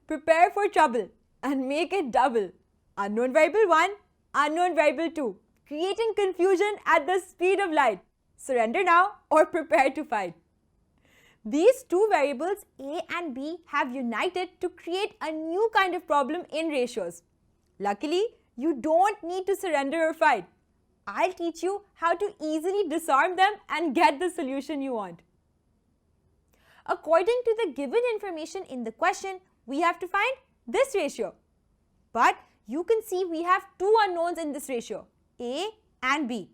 prepare for trouble and make it double. Unknown variable 1, unknown variable 2, creating confusion at the speed of light. Surrender now or prepare to fight. These two variables A and B have united to create a new kind of problem in ratios. Luckily, you don't need to surrender or fight. I'll teach you how to easily disarm them and get the solution you want. According to the given information in the question, we have to find this ratio. But you can see we have two unknowns in this ratio, A and B.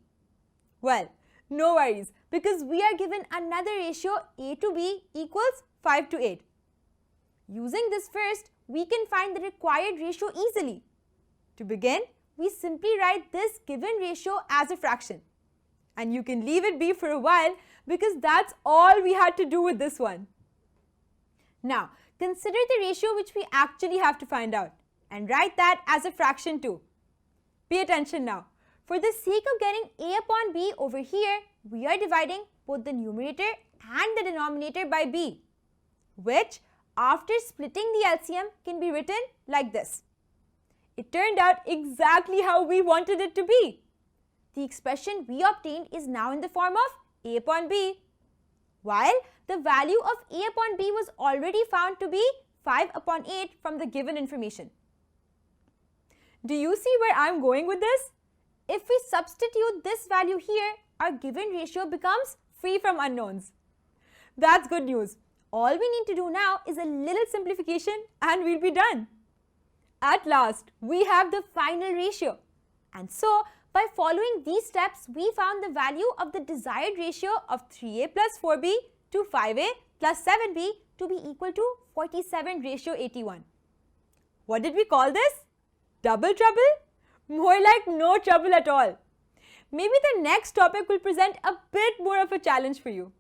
Well, no worries, because we are given another ratio A to B equals 5 to 8. Using this first, we can find the required ratio easily. To begin, we simply write this given ratio as a fraction. And you can leave it be for a while because that's all we had to do with this one. Now, consider the ratio which we actually have to find out and write that as a fraction too. Pay attention now. For the sake of getting A upon B over here, we are dividing both the numerator and the denominator by B, which after splitting the LCM can be written like this. It turned out exactly how we wanted it to be. The expression we obtained is now in the form of A upon B, while the value of A upon B was already found to be 5 upon 8 from the given information. Do you see where I'm going with this? If we substitute this value here, our given ratio becomes free from unknowns. That's good news. All we need to do now is a little simplification and we'll be done. At last, we have the final ratio. And so, by following these steps, we found the value of the desired ratio of 3a plus 4b to 5a plus 7b to be equal to 47 ratio 81. What did we call this? Double trouble? More like no trouble at all. Maybe the next topic will present a bit more of a challenge for you.